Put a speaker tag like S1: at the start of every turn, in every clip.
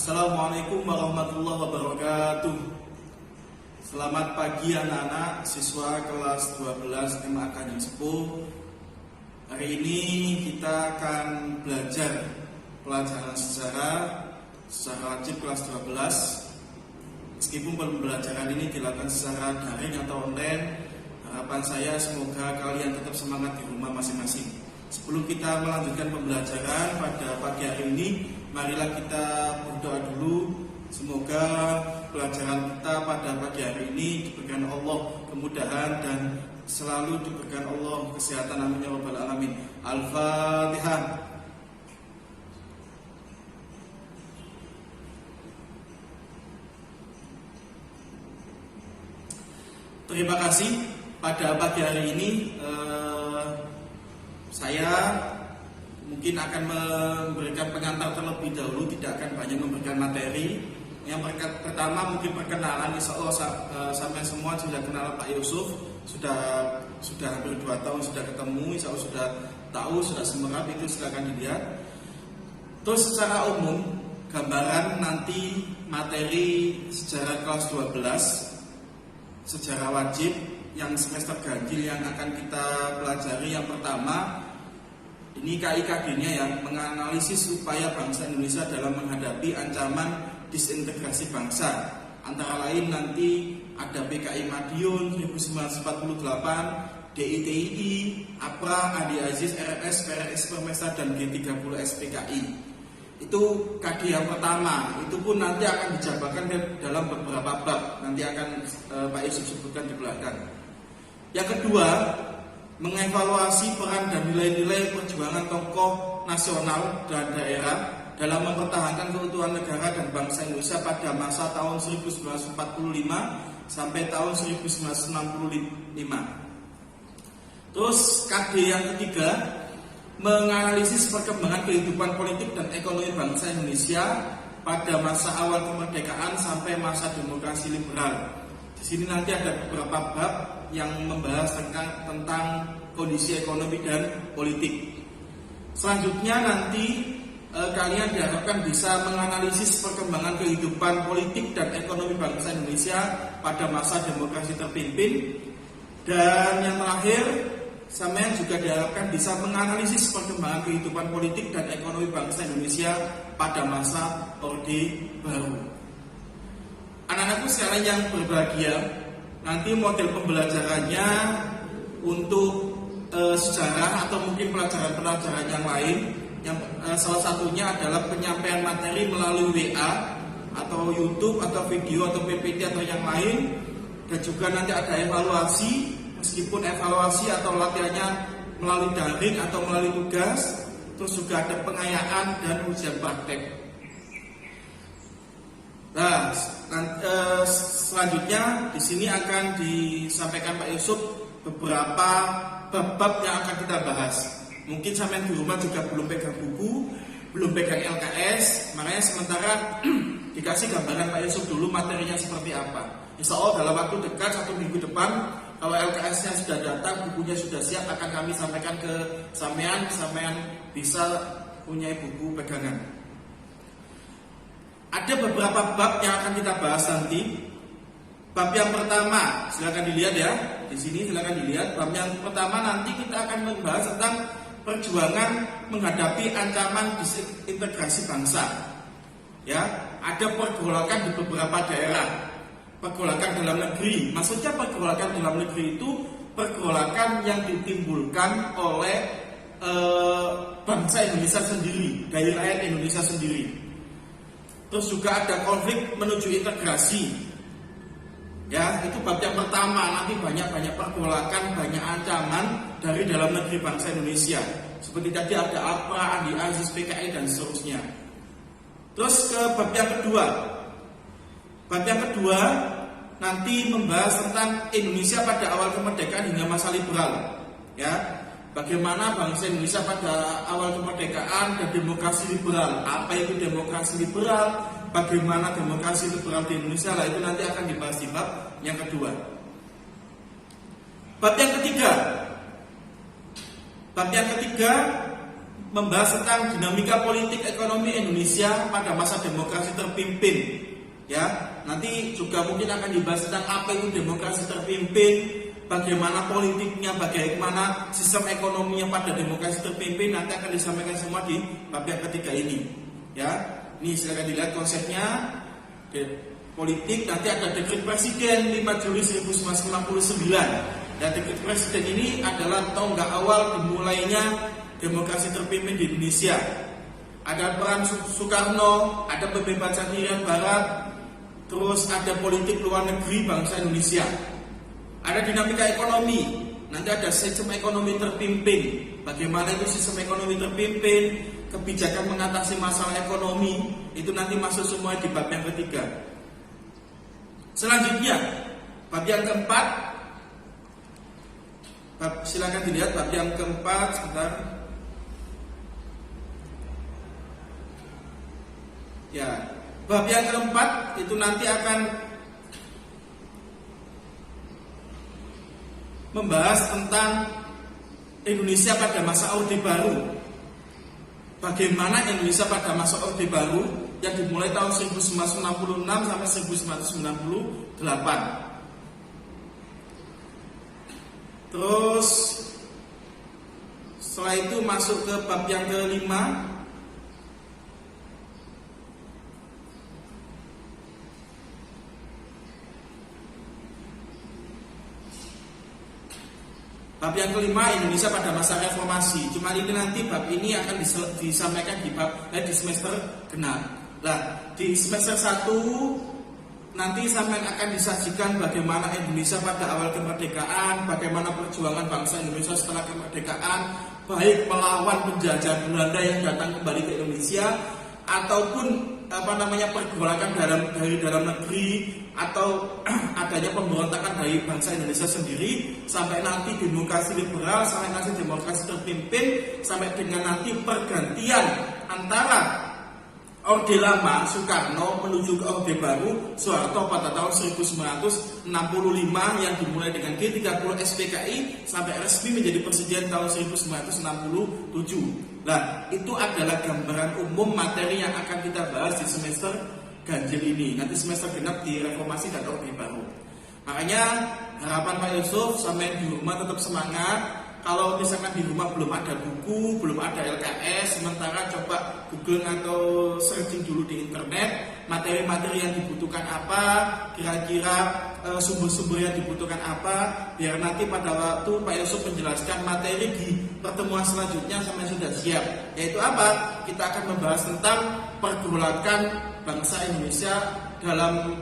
S1: Assalamualaikum warahmatullahi wabarakatuh. Selamat pagi anak-anak siswa kelas 12 SMA Kanjeng Sepuh. Hari ini kita akan belajar pelajaran sejarah wajib kelas 12. Meskipun pembelajaran ini dilakukan secara daring atau online, harapan saya semoga kalian tetap semangat di rumah masing-masing. Sebelum kita melanjutkan pembelajaran pada pagi hari ini, marilah kita berdoa dulu. Semoga pelajaran kita pada pagi hari ini diberikan Allah kemudahan dan selalu diberikan Allah kesehatan, amin ya rabbal alamin. Al-Fatihah. Terima kasih. Pada pagi hari ini saya mungkin akan memberikan pengantar terlebih dahulu, tidak akan banyak memberikan materi. Yang pertama mungkin perkenalan. Insya Allah sampai semua sudah kenal Pak Yusuf, sudah hampir 2 tahun sudah ketemu, insya Allah sudah tahu, sudah semerap, itu silakan dilihat. Terus secara umum gambaran nanti materi sejarah kelas 12, sejarah wajib yang semester ganjil yang akan kita pelajari. Yang pertama, ini KIKD-nya ya, menganalisis upaya bangsa Indonesia dalam menghadapi ancaman disintegrasi bangsa. Antara lain nanti ada PKI Madiun 1948, DITII, APRA, Adi Aziz, RS, PRS Permesa, dan G30 SPKI. Itu KD yang pertama. Itu pun nanti akan dijabarkan dalam beberapa bab. Nanti akan Pak Yusuf sebutkan di belakang. Yang kedua, mengevaluasi peran dan nilai-nilai perjuangan tokoh nasional dan daerah dalam mempertahankan keutuhan negara dan bangsa Indonesia pada masa tahun 1945 sampai tahun 1965. Terus KD yang ketiga, menganalisis perkembangan kehidupan politik dan ekonomi bangsa Indonesia pada masa awal kemerdekaan sampai masa demokrasi liberal. Di sini nanti ada beberapa bab yang membahas tentang kondisi ekonomi dan politik. Selanjutnya nanti kalian diharapkan bisa menganalisis perkembangan kehidupan politik dan ekonomi bangsa Indonesia pada masa demokrasi terpimpin. Dan yang terakhir, sampean juga diharapkan bisa menganalisis perkembangan kehidupan politik dan ekonomi bangsa Indonesia pada masa Orde Baru. Anak-anakku sekalian yang berbahagia, nanti model pembelajarannya untuk sejarah atau mungkin pelajaran-pelajaran yang lain, yang salah satunya adalah penyampaian materi melalui WA atau YouTube atau video atau PPT atau yang lain, dan juga nanti ada evaluasi, meskipun evaluasi atau latihannya melalui daring atau melalui tugas. Terus juga ada pengayaan dan ujian praktek. Nah, selanjutnya di sini akan disampaikan Pak Yusuf beberapa bab-bab yang akan kita bahas. Mungkin sampai di rumah juga belum pegang buku, belum pegang LKS, makanya sementara dikasih gambaran Pak Yusuf dulu materinya seperti apa. Insya Allah dalam waktu dekat 1 minggu depan, kalau LKS-nya sudah datang, bukunya sudah siap, akan kami sampaikan ke sampean bisa punya buku pegangan. Ada beberapa bab yang akan kita bahas nanti. Bab yang pertama, silakan dilihat ya. Di sini silakan dilihat. Bab yang pertama nanti kita akan membahas tentang perjuangan menghadapi ancaman disintegrasi bangsa. Ya, ada pergolakan di beberapa daerah. Pergolakan dalam negeri. Maksudnya pergolakan dalam negeri itu pergolakan yang ditimbulkan oleh bangsa Indonesia sendiri, dari rakyat Indonesia sendiri. Terus juga ada konflik menuju integrasi. Ya, itu bab yang pertama. Nanti banyak pergolakan, banyak ancaman dari dalam negeri bangsa Indonesia. Seperti tadi ada APRA, Adi Aziz, PKI, dan seterusnya. Terus ke bab yang kedua. Bab yang kedua nanti membahas tentang Indonesia pada awal kemerdekaan hingga masa liberal. Ya, bagaimana bangsa Indonesia pada awal kemerdekaan dan demokrasi liberal. Apa itu demokrasi liberal? Bagaimana demokrasi liberal di Indonesia? Lah itu nanti akan dibahas di bab yang kedua. Bab yang ketiga membahas tentang dinamika politik ekonomi Indonesia pada masa demokrasi terpimpin. Ya, nanti juga mungkin akan dibahas tentang apa itu demokrasi terpimpin, bagaimana politiknya, bagaimana sistem ekonominya pada demokrasi terpimpin. Nanti akan disampaikan semua di bab yang ketiga ini. Ya, ini silakan dilihat konsepnya. Politik nanti ada dekret presiden 5 Juli 1969. Dan dekret presiden ini adalah tonggak awal dimulainya demokrasi terpimpin di Indonesia. Ada peran Soekarno, ada pembebasan Irian Barat, terus ada politik luar negeri bangsa Indonesia. Ada dinamika ekonomi, nanti ada sistem ekonomi terpimpin. Bagaimana itu sistem ekonomi terpimpin, kebijakan mengatasi masalah ekonomi, itu nanti masuk semua di bab yang ketiga. Selanjutnya, bab yang keempat, silakan dilihat bab yang keempat, sebentar. Ya, bab yang keempat itu nanti akan membahas tentang Indonesia pada masa Orde Baru. Bagaimana Indonesia pada masa Orde Baru yang dimulai tahun 1966 sampai 1998. Terus setelah itu masuk ke bab yang kelima. Bab yang kelima, Indonesia pada masa reformasi. Cuma ini nanti bab ini akan disampaikan di semester genap. Nah, di semester 1 nanti sampai akan disajikan bagaimana Indonesia pada awal kemerdekaan, bagaimana perjuangan bangsa Indonesia setelah kemerdekaan, baik melawan penjajah Belanda yang datang kembali ke Indonesia ataupun pergolakan dari dalam negeri atau adanya pemberontakan dari bangsa Indonesia sendiri, sampai nanti demokrasi liberal, sampai nanti demokrasi terpimpin, sampai dengan nanti pergantian antara Orde Lama Soekarno menuju ke Orde Baru Soeharto pada tahun 1965 yang dimulai dengan G30 SPKI sampai resmi menjadi presiden tahun 1967. Nah, itu adalah gambaran umum materi yang akan kita bahas di semester ganjil ini. Nanti semester genap di reformasi dan Orde Baru. Makanya harapan Pak Yusuf sampai di rumah tetap semangat. Kalau misalkan di rumah belum ada buku, belum ada LKS, sementara coba Google atau searching dulu di internet materi-materi yang dibutuhkan apa, kira-kira sumber-sumber yang dibutuhkan apa, biar nanti pada waktu Pak Yusuf menjelaskan materi di pertemuan selanjutnya sampai sudah siap. Yaitu apa? Kita akan membahas tentang pergolakan bangsa Indonesia dalam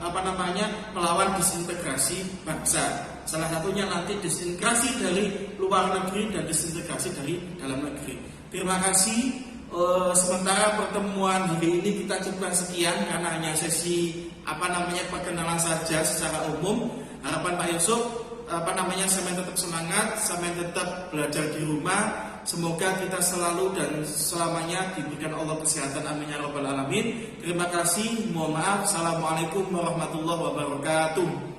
S1: melawan disintegrasi bangsa. Salah satunya nanti disintegrasi dari luar negeri dan disintegrasi dari dalam negeri. Terima kasih. Sementara pertemuan hari ini kita cukupkan sekian karena hanya sesi perkenalan saja secara umum. Harapan Pak Yusuf sampai tetap semangat, sampai tetap belajar di rumah. Semoga kita selalu dan selamanya diberikan Allah kesehatan, amin ya rabbal alamin. Terima kasih, mohon maaf. Assalamualaikum warahmatullahi wabarakatuh.